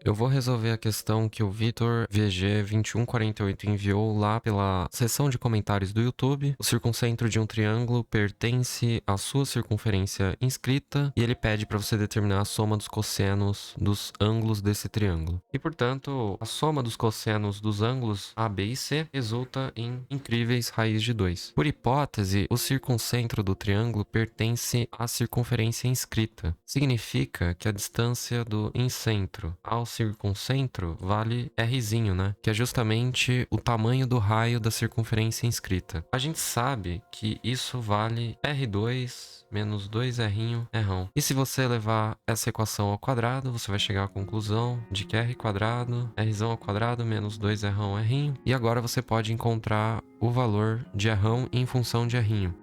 Eu vou resolver a questão que o Vitor VG2148 enviou lá pela seção de comentários do YouTube. O circuncentro de um triângulo pertence à sua circunferência inscrita e ele pede para você determinar a soma dos cossenos dos ângulos desse triângulo. E, portanto, a soma dos cossenos dos ângulos A, B e C resulta em incríveis raiz de 2. Por hipótese, o circuncentro do triângulo pertence à circunferência inscrita. Significa que a distância do incentro ao circuncentro vale Rzinho, né? Que é justamente o tamanho do raio da circunferência inscrita. A gente sabe que isso vale R2 menos 2R Rão. E se você levar essa equação ao quadrado, você vai chegar à conclusão de que R quadrado, Rzão ao quadrado menos 2Rão Rinho. E agora você pode encontrar o valor de Rão em função de Rinho.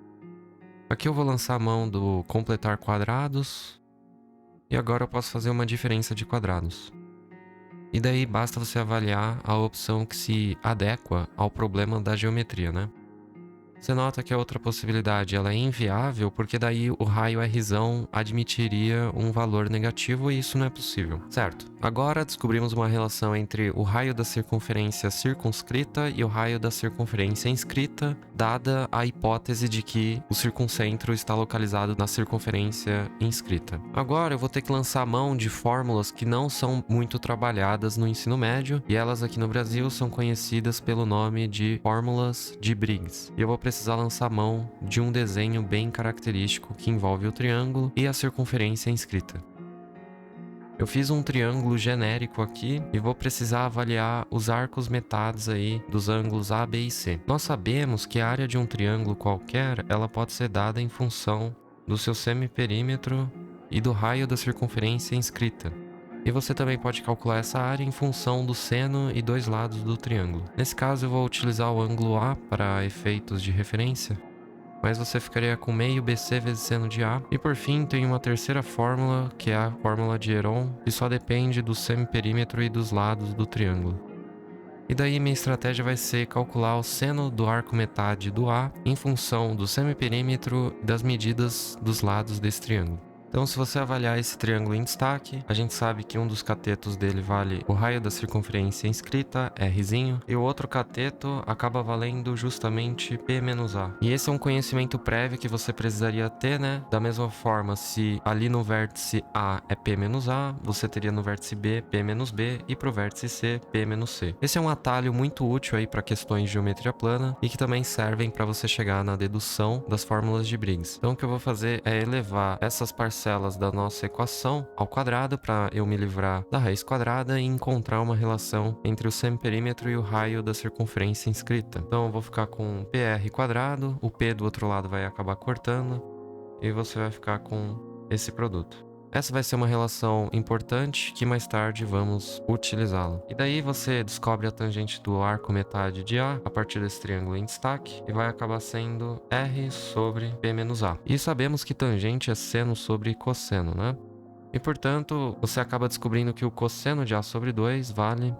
Aqui eu vou lançar a mão do completar quadrados. E agora eu posso fazer uma diferença de quadrados. E daí basta você avaliar a opção que se adequa ao problema da geometria, né? Você nota que a outra possibilidade ela é inviável porque daí o raio Rzão admitiria um valor negativo e isso não é possível, certo? Agora descobrimos uma relação entre o raio da circunferência circunscrita e o raio da circunferência inscrita, dada a hipótese de que o circuncentro está localizado na circunferência inscrita. Agora eu vou ter que lançar a mão de fórmulas que não são muito trabalhadas no ensino médio e elas aqui no Brasil são conhecidas pelo nome de fórmulas de Briggs. E eu vou precisar lançar mão de um desenho bem característico que envolve o triângulo e a circunferência inscrita. Eu fiz um triângulo genérico aqui e vou precisar avaliar os arcos metados aí dos ângulos A, B e C. Nós sabemos que a área de um triângulo qualquer ela pode ser dada em função do seu semiperímetro e do raio da circunferência inscrita. E você também pode calcular essa área em função do seno e dois lados do triângulo. Nesse caso eu vou utilizar o ângulo A para efeitos de referência, mas você ficaria com meio BC vezes seno de A. E por fim tem uma terceira fórmula, que é a fórmula de Heron, que só depende do semiperímetro e dos lados do triângulo. E daí minha estratégia vai ser calcular o seno do arco metade do A em função do semiperímetro e das medidas dos lados desse triângulo. Então, se você avaliar esse triângulo em destaque, a gente sabe que um dos catetos dele vale o raio da circunferência inscrita, Rzinho, e o outro cateto acaba valendo justamente P menos A. E esse é um conhecimento prévio que você precisaria ter, né? Da mesma forma, se ali no vértice A é P menos A, você teria no vértice B, P menos B, e pro vértice C, P menos C. Esse é um atalho muito útil aí para questões de geometria plana e que também servem para você chegar na dedução das fórmulas de Briggs. Então, o que eu vou fazer é elevar essas parcelas da nossa equação ao quadrado para eu me livrar da raiz quadrada e encontrar uma relação entre o semiperímetro e o raio da circunferência inscrita. Então eu vou ficar com PR quadrado, o P do outro lado vai acabar cortando e você vai ficar com esse produto. Essa vai ser uma relação importante que mais tarde vamos utilizá-la. E daí você descobre a tangente do arco metade de A partir desse triângulo em destaque e vai acabar sendo R sobre P menos A. E sabemos que tangente é seno sobre cosseno, né? E portanto, você acaba descobrindo que o cosseno de A sobre 2 vale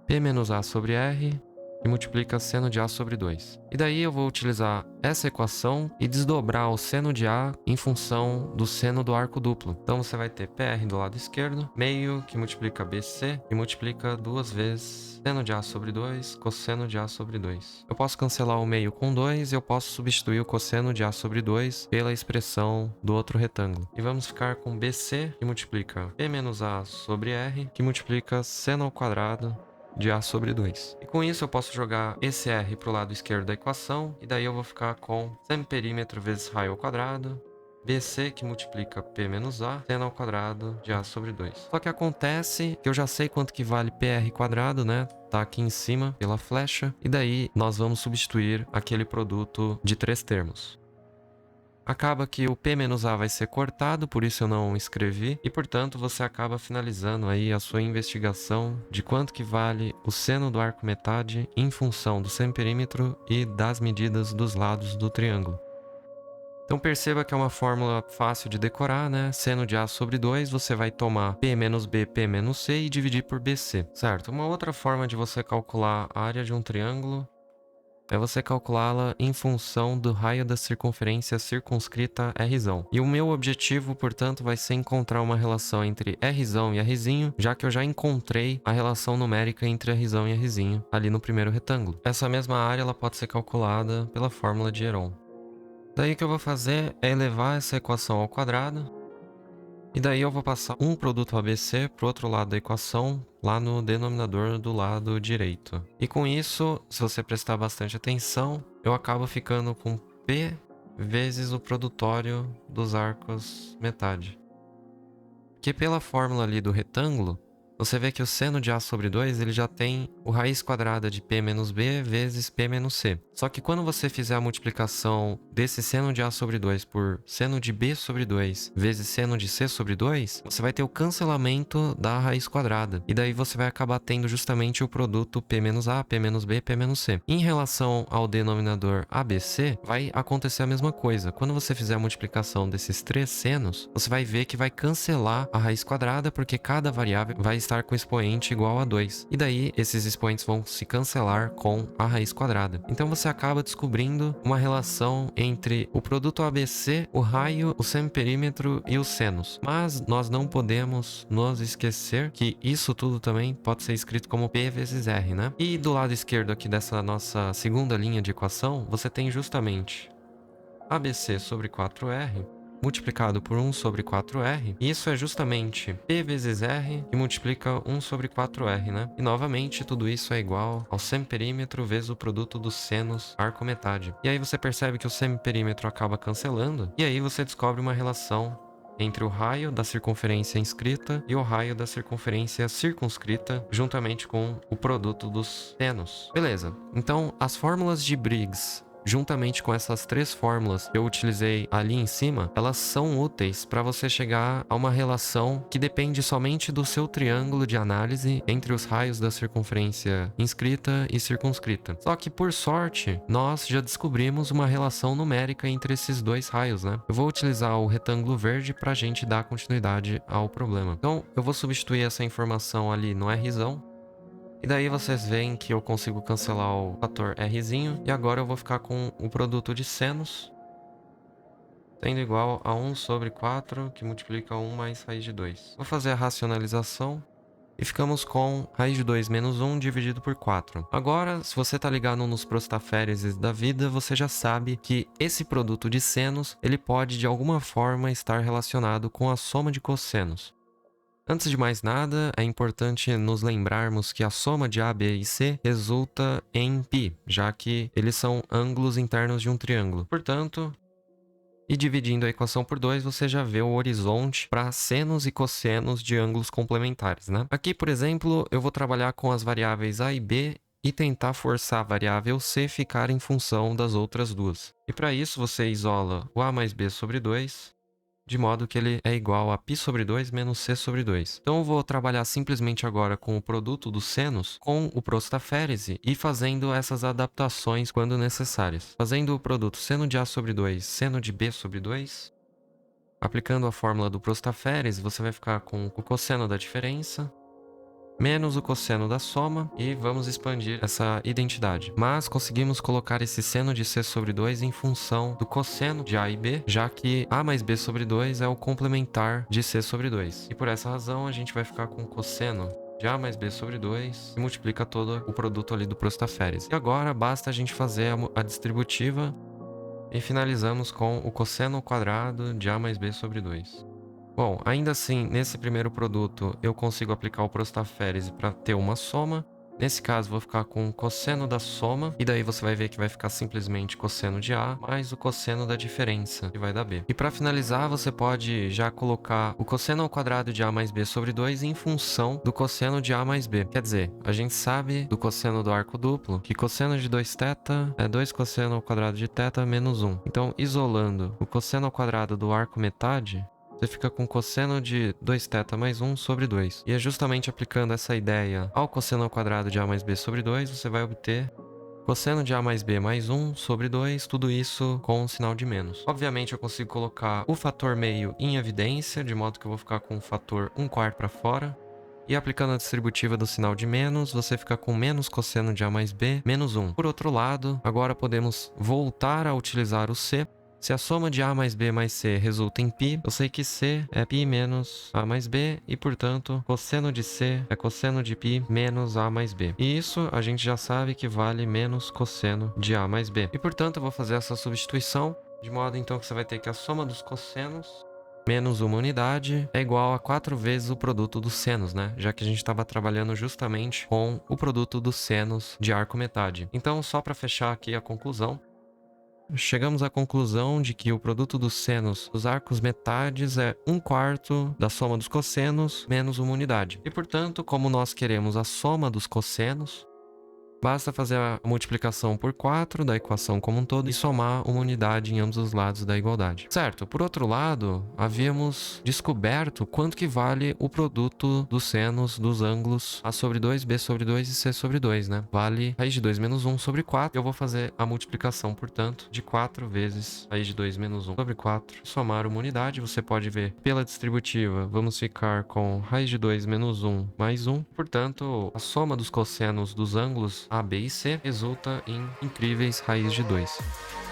P menos A sobre R e multiplica seno de A sobre 2. E daí eu vou utilizar essa equação e desdobrar o seno de A em função do seno do arco duplo. Então você vai ter PR do lado esquerdo, meio que multiplica BC e multiplica duas vezes seno de A sobre 2, cosseno de A sobre 2. Eu posso cancelar o meio com 2 e eu posso substituir o cosseno de A sobre 2 pela expressão do outro retângulo. E vamos ficar com BC, que multiplica P menos A sobre R, que multiplica seno ao quadrado de A sobre 2. E com isso eu posso jogar esse R para o lado esquerdo da equação, e daí eu vou ficar com semiperímetro vezes raio ao quadrado, BC que multiplica P menos A, seno ao quadrado de A sobre 2. Só que acontece que eu já sei quanto que vale PR quadrado, né? Tá aqui em cima pela flecha, e daí nós vamos substituir aquele produto de 3 termos. Acaba que o P menos A vai ser cortado, por isso eu não escrevi, e portanto você acaba finalizando aí a sua investigação de quanto que vale o seno do arco metade em função do semiperímetro e das medidas dos lados do triângulo. Então perceba que é uma fórmula fácil de decorar, né? Seno de A sobre 2, você vai tomar P menos B, P menos C e dividir por BC, certo? Uma outra forma de você calcular a área de um triângulo é você calculá-la em função do raio da circunferência circunscrita Rzão. E o meu objetivo, portanto, vai ser encontrar uma relação entre Rzão e Rzinho, já que eu já encontrei a relação numérica entre Rzão e Rzinho ali no primeiro retângulo. Essa mesma área ela pode ser calculada pela fórmula de Heron. Daí o que eu vou fazer é elevar essa equação ao quadrado, e daí eu vou passar um produto ABC para o outro lado da equação, lá no denominador do lado direito. E com isso, se você prestar bastante atenção, eu acabo ficando com P vezes o produtório dos arcos metade. Porque pela fórmula ali do retângulo, você vê que o seno de A sobre 2 ele já tem o raiz quadrada de P menos B vezes P menos C. Só que quando você fizer a multiplicação desse seno de A sobre 2 por seno de B sobre 2 vezes seno de C sobre 2, você vai ter o cancelamento da raiz quadrada. E daí você vai acabar tendo justamente o produto P menos A, P menos B, P menos C. Em relação ao denominador ABC, vai acontecer a mesma coisa. Quando você fizer a multiplicação desses três senos, você vai ver que vai cancelar a raiz quadrada, porque cada variável vai estar com expoente igual a 2. E daí, esses expoentes vão se cancelar com a raiz quadrada. Então, você acaba descobrindo uma relação entre o produto ABC, o raio, o semiperímetro e os senos. Mas nós não podemos nos esquecer que isso tudo também pode ser escrito como P vezes R, né? E do lado esquerdo aqui dessa nossa segunda linha de equação, você tem justamente ABC sobre 4R multiplicado por 1 sobre 4R, e isso é justamente P vezes R que multiplica 1 sobre 4R, né? E novamente, tudo isso é igual ao semiperímetro vezes o produto dos senos arco metade. E aí você percebe que o semiperímetro acaba cancelando, e aí você descobre uma relação entre o raio da circunferência inscrita e o raio da circunferência circunscrita, juntamente com o produto dos senos. Beleza, então as fórmulas de Briggs juntamente com essas três fórmulas que eu utilizei ali em cima, elas são úteis para você chegar a uma relação que depende somente do seu triângulo de análise entre os raios da circunferência inscrita e circunscrita. Só que, por sorte, nós já descobrimos uma relação numérica entre esses dois raios, né? Eu vou utilizar o retângulo verde para a gente dar continuidade ao problema. Então, eu vou substituir essa informação ali no Rzão. E daí vocês veem que eu consigo cancelar o fator Rzinho. E agora eu vou ficar com o produto de senos sendo igual a 1 sobre 4, que multiplica 1 mais raiz de 2. Vou fazer a racionalização. E ficamos com raiz de 2 menos 1 dividido por 4. Agora, se você está ligado nos prostaféreses da vida, você já sabe que esse produto de senos, ele pode de alguma forma estar relacionado com a soma de cossenos. Antes de mais nada, é importante nos lembrarmos que a soma de A, B e C resulta em π, já que eles são ângulos internos de um triângulo. Portanto, e dividindo a equação por 2, você já vê o horizonte para senos e cossenos de ângulos complementares, né? Aqui, por exemplo, eu vou trabalhar com as variáveis A e B e tentar forçar a variável C ficar em função das outras duas. E para isso, você isola o A mais B sobre 2, de modo que ele é igual a π sobre 2 menos c sobre 2. Então eu vou trabalhar simplesmente agora com o produto dos senos com o prostaférese e fazendo essas adaptações quando necessárias. Fazendo o produto seno de A sobre 2, seno de B sobre 2. Aplicando a fórmula do prostaférese, você vai ficar com o cosseno da diferença menos o cosseno da soma, e vamos expandir essa identidade. Mas conseguimos colocar esse seno de C sobre 2 em função do cosseno de A e B, já que A mais B sobre 2 é o complementar de C sobre 2. E por essa razão, a gente vai ficar com o cosseno de A mais B sobre 2 e multiplica todo o produto ali do prostaférese. E agora, basta a gente fazer a distributiva e finalizamos com o cosseno ao quadrado de A mais B sobre 2. Bom, ainda assim, nesse primeiro produto, eu consigo aplicar o prostaférese para ter uma soma. Nesse caso, vou ficar com o cosseno da soma, e daí você vai ver que vai ficar simplesmente cosseno de A mais o cosseno da diferença, que vai dar B. E para finalizar, você pode já colocar o cosseno ao quadrado de A mais B sobre 2 em função do cosseno de A mais B. Quer dizer, a gente sabe do cosseno do arco duplo que cosseno de 2θ é 2 cosseno ao quadrado de θ menos 1. Então, isolando o cosseno ao quadrado do arco metade, você fica com cosseno de 2θ mais 1 sobre 2. E é justamente aplicando essa ideia ao cosseno ao quadrado de A mais B sobre 2, você vai obter cosseno de A mais B mais 1 sobre 2, tudo isso com um sinal de menos. Obviamente eu consigo colocar o fator meio em evidência, de modo que eu vou ficar com o fator 1/4 para fora. E aplicando a distributiva do sinal de menos, você fica com menos cosseno de A mais B, menos 1. Por outro lado, agora podemos voltar a utilizar o C. Se a soma de A mais B mais C resulta em π, eu sei que C é π menos A mais B e, portanto, cosseno de C é cosseno de π menos A mais B. E isso a gente já sabe que vale menos cosseno de A mais B. E, portanto, eu vou fazer essa substituição, de modo então que você vai ter que a soma dos cossenos menos uma unidade é igual a 4 vezes o produto dos senos, né? Já que a gente estava trabalhando justamente com o produto dos senos de arco metade. Então, só para fechar aqui a conclusão, chegamos à conclusão de que o produto dos senos dos arcos metades é 1/4 da soma dos cossenos menos uma unidade. E, portanto, como nós queremos a soma dos cossenos, basta fazer a multiplicação por 4 da equação como um todo e somar uma unidade em ambos os lados da igualdade. Certo, por outro lado, havíamos descoberto quanto que vale o produto dos senos dos ângulos A sobre 2, B sobre 2 e C sobre 2, né? Vale raiz de 2 menos 1 sobre 4. Eu vou fazer a multiplicação, portanto, de 4 vezes raiz de 2 menos 1 sobre 4. Somar uma unidade, você pode ver pela distributiva, vamos ficar com raiz de 2 menos 1 mais 1. Portanto, a soma dos cossenos dos ângulos A, B e C resulta em incríveis raiz de 2.